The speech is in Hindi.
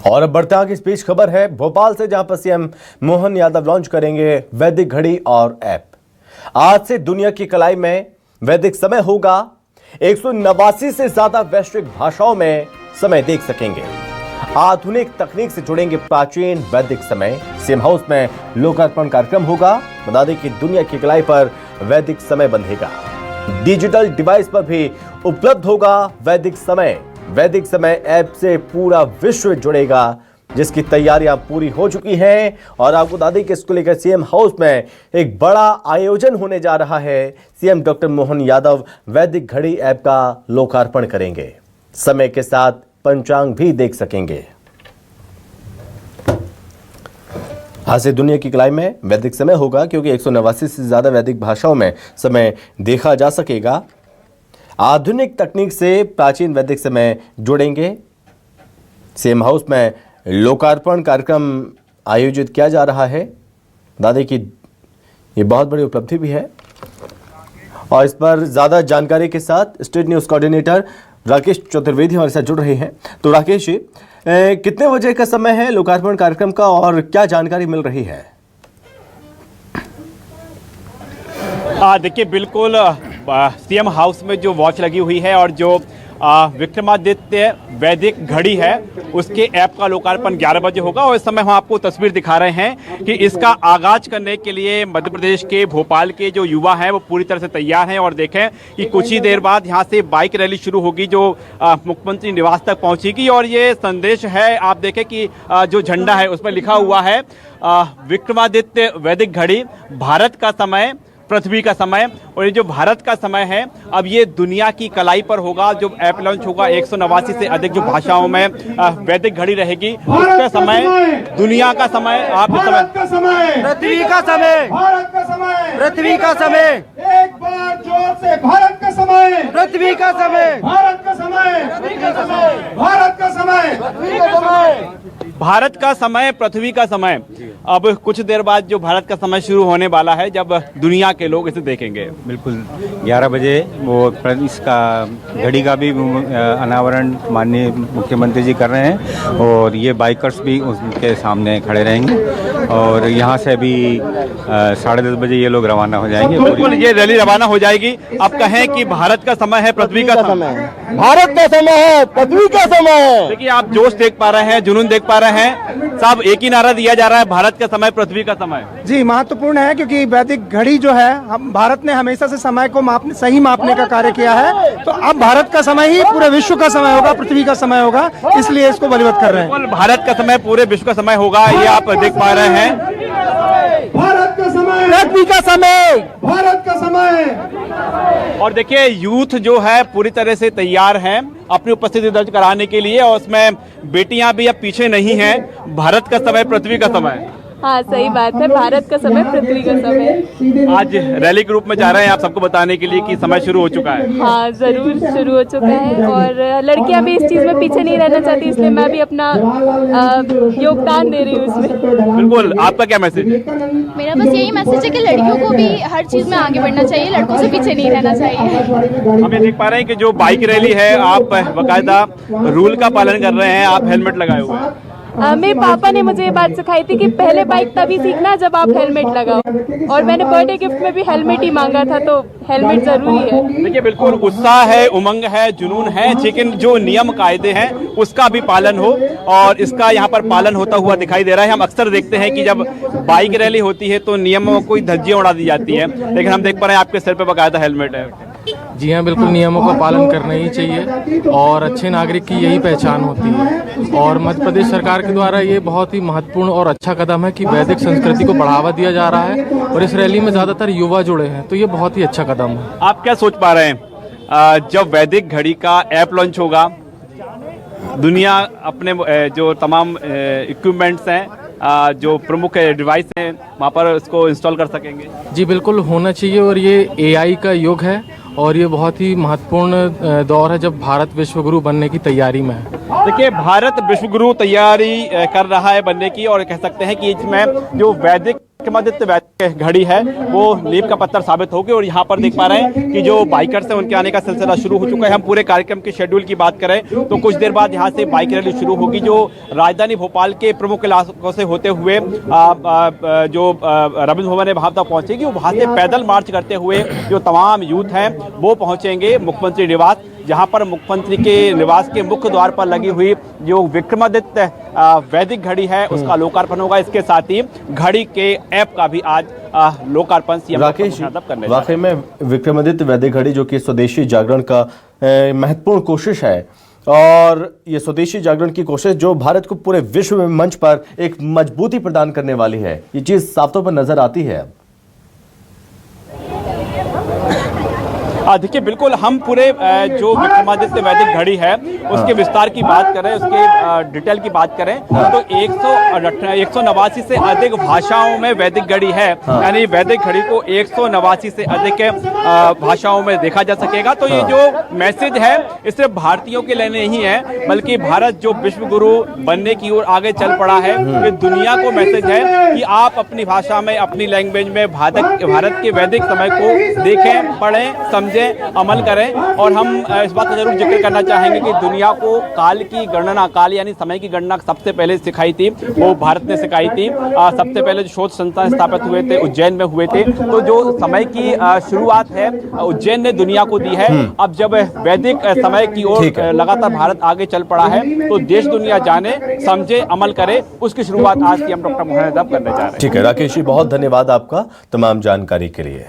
और अब बढ़ते आगे इस बीच खबर है भोपाल से, जहां पर सीएम मोहन यादव लॉन्च करेंगे वैदिक घड़ी और ऐप। आज से दुनिया की कलाई में वैदिक समय होगा। 189 से ज्यादा वैश्विक भाषाओं में समय देख सकेंगे। आधुनिक तकनीक से जुड़ेंगे प्राचीन वैदिक समय। सीएम हाउस में लोकार्पण कार्यक्रम होगा। बता दें कि दुनिया की कलाई पर वैदिक समय बंधेगा। डिजिटल डिवाइस पर भी उपलब्ध होगा वैदिक समय। वैदिक समय ऐप से पूरा विश्व जुड़ेगा, जिसकी तैयारियां पूरी हो चुकी हैं। और आपको बता दें कि इसको लेकर सीएम हाउस में एक बड़ा आयोजन होने जा रहा है। सीएम डॉक्टर मोहन यादव वैदिक घड़ी ऐप का लोकार्पण करेंगे। समय के साथ पंचांग भी देख सकेंगे। आज से दुनिया की कलाई में वैदिक समय होगा, क्योंकि 189 से ज्यादा वैदिक भाषाओं में समय देखा जा सकेगा। आधुनिक तकनीक से प्राचीन वैदिक समय जुड़ेंगे। सीएम हाउस में लोकार्पण कार्यक्रम आयोजित किया जा रहा है। दादी की ये बहुत बड़ी उपलब्धि भी है। और इस पर ज्यादा जानकारी के साथ state news coordinator Rakesh Chaturvedi हमारे साथ जुड़ रहे हैं। तो राकेश जी, कितने बजे का समय है लोकार्पण कार्यक्रम का और क्या जानकारी मिल रही है? देखिए, बिल्कुल सीएम हाउस में जो वॉच लगी हुई है और जो विक्रमादित्य वैदिक घड़ी है उसके ऐप का लोकार्पण 11 बजे होगा। और इस समय हम आपको तस्वीर दिखा रहे हैं कि इसका आगाज करने के लिए मध्य प्रदेश के भोपाल के जो युवा हैं वो पूरी तरह से तैयार हैं। और देखें कि कुछ ही देर बाद यहाँ से बाइक रैली शुरू होगी जो मुख्यमंत्री निवास तक पहुँचेगी। और ये संदेश है, आप देखें कि जो झंडा है उसमें लिखा हुआ है विक्रमादित्य वैदिक घड़ी, भारत का समय, पृथ्वी का समय। और ये जो भारत का समय है अब ये दुनिया की कलाई पर होगा। जो ऐप लॉन्च होगा 189 से अधिक जो भाषाओं में वैदिक घड़ी रहेगी। उसका समय, दुनिया का समय, आप भारत का समय, पृथ्वी का समय, भारत का समय, पृथ्वी का समय, एक बार जोर से भारत का समय, पृथ्वी का समय, भारत का समय, पृथ्वी का समय, भारत का समय, पृथ्वी का समय, भारत का समय, पृथ्वी का समय। अब कुछ देर बाद जो भारत का समय शुरू होने वाला है जब दुनिया के लोग इसे देखेंगे। बिल्कुल 11 बजे वो इसका घड़ी का भी अनावरण माननीय मुख्यमंत्री जी कर रहे हैं। और ये बाइकर्स भी उनके सामने खड़े रहेंगे। और यहाँ से अभी 10:30 बजे ये लोग रवाना हो जाएंगे। बिल्कुल, ये रैली रवाना हो जाएगी। अब कहें कि भारत का समय है, पृथ्वी का समय, भारत का समय है, पृथ्वी का समय। देखिए, आप जोश देख पा रहे हैं, जुनून देख पा रहे हैं। साहब, एक ही नारा दिया जा रहा है, भारत का समय, पृथ्वी का समय। जी, महत्वपूर्ण है क्योंकि वैदिक घड़ी जो है, हम भारत ने हमेशा से समय को सही मापने का कार्य किया है। तो अब भारत का समय ही पूरे विश्व का समय होगा, पृथ्वी का समय होगा, इसलिए इसको बलिवत कर रहे हैं। भारत का समय पूरे विश्व का समय होगा, ये आप देख पा रहे हैं। भारत का समय, पृथ्वी का समय, भारत का समय। और देखिए, यूथ जो है पूरी तरह से तैयार है अपनी उपस्थिति दर्ज कराने के लिए। और उसमें बेटियां भी अब पीछे नहीं हैं। भारत का समय, पृथ्वी का समय। हाँ, सही बात है, भारत का समय, पृथ्वी का समय। आज रैली के रूप में जा रहे हैं आप सबको बताने के लिए कि समय शुरू हो चुका है। हाँ, जरूर शुरू हो चुका है। और लड़कियां भी इस चीज में पीछे नहीं रहना चाहती, इसलिए मैं भी अपना योगदान दे रही हूँ इसमें। बिल्कुल, आपका क्या मैसेज है? मेरा बस यही मैसेज है कि लड़कियों को भी हर चीज में आगे बढ़ना चाहिए, लड़कों से पीछे नहीं रहना चाहिए। हम ये देख पा रहे हैं कि जो बाइक रैली है, आप बाकायदा रूल का पालन कर रहे हैं, आप हेलमेट लगाए हुए हैं। मेरे पापा ने मुझे ये बात सिखाई थी कि पहले बाइक तभी सीखना जब आप हेलमेट लगाओ। और मैंने बर्थडे गिफ्ट में भी हेलमेट ही मांगा था, तो हेलमेट जरूरी है। देखिए, बिल्कुल उत्साह है, उमंग है, जुनून है, लेकिन जो नियम कायदे हैं उसका भी पालन हो। और इसका यहाँ पर पालन होता हुआ दिखाई दे रहा है। हम अक्सर देखते हैं कि जब बाइक रैली होती है तो नियमों को धज्जियां उड़ा दी जाती है, लेकिन हम देख पा रहे हैं आपके सिर पे बाकायदा हेलमेट है। जी हाँ, बिल्कुल नियमों का पालन करना ही चाहिए और अच्छे नागरिक की यही पहचान होती है। और मध्य प्रदेश सरकार के द्वारा ये बहुत ही महत्वपूर्ण और अच्छा कदम है कि वैदिक संस्कृति को बढ़ावा दिया जा रहा है। और इस रैली में ज़्यादातर युवा जुड़े हैं, तो ये बहुत ही अच्छा कदम है। आप क्या सोच पा रहे हैं जब वैदिक घड़ी का ऐप लॉन्च होगा, दुनिया अपने जो तमाम इक्विपमेंट्स हैं, जो प्रमुख डिवाइस हैं, वहाँ पर इसको इंस्टॉल कर सकेंगे? जी बिल्कुल होना चाहिए। और ये AI का युग है और ये बहुत ही महत्वपूर्ण दौर है जब भारत विश्वगुरु बनने की तैयारी में है। देखिए, भारत विश्वगुरु तैयारी कर रहा है बनने की। और कह सकते हैं कि इसमें जो वैदिक विक्रमादित्य वैदिक घड़ी है वो नींव का पत्थर साबित होगी। और यहाँ पर देख पा रहे हैं कि जो बाइकर्स हैं उनके आने का सिलसिला शुरू हो चुका है। हम पूरे कार्यक्रम के शेड्यूल की बात करें तो कुछ देर बाद यहाँ से बाइक रैली शुरू होगी जो राजधानी भोपाल के प्रमुख इलाकों से होते हुए जो रविंद्र भवन है वहां तक पहुंचेगी। वहां से पैदल मार्च करते हुए जो तमाम यूथ हैं वो पहुंचेंगे मुख्यमंत्री निवास, जहां पर मुख्यमंत्री के निवास के मुख्य द्वार पर लगी हुई जो विक्रमादित्य वैदिक घड़ी है उसका लोकार्पण होगा। इसके साथ ही घड़ी के ऐप का भी आज लोकार्पण सीएम राकेश, करने वाकई में विक्रमादित्य वैदिक घड़ी जो कि स्वदेशी जागरण का महत्वपूर्ण कोशिश है और ये स्वदेशी जागरण की कोशिश जो भारत को पूरे विश्व में मंच पर एक मजबूती प्रदान करने वाली है, ये चीज साफ तौर पर नजर आती है। देखिए बिल्कुल हम पूरे जो विक्रमादित्य वैदिक घड़ी है उसके विस्तार की बात करें, उसके डिटेल की बात करें तो 189 से अधिक भाषाओं में वैदिक घड़ी है। यानी वैदिक घड़ी को 189 से अधिक भाषाओं में देखा जा सकेगा। तो ये जो मैसेज है इस सिर्फ भारतीयों के लिए नहीं है बल्कि भारत जो विश्व गुरु बनने की ओर आगे चल पड़ा है, ये दुनिया को मैसेज है कि आप अपनी भाषा में अपनी लैंग्वेज में भारत के वैदिक समय को देखें, पढ़ें, समझें, अमल करें। और हम इस बात का जरूर जिक्र करना चाहेंगे कि दुनिया को काल की गणना, काल यानी समय की गणना सबसे पहले सिखाई थी वो भारत ने सिखाई थी। सबसे पहले जो शोध संस्थान स्थापित हुए थे उज्जैन में हुए थे। तो जो समय की शुरुआत है उज्जैन ने दुनिया को दी है। अब जब वैदिक समय की ओर लगातार भारत आगे चल पड़ा है तो देश दुनिया जाने, समझे, अमल करे, उसकी शुरुआत आज सीएम डॉक्टर मोहन यादव करने जा रहे हैं। ठीक है राकेश जी, बहुत धन्यवाद आपका तमाम जानकारी के लिए।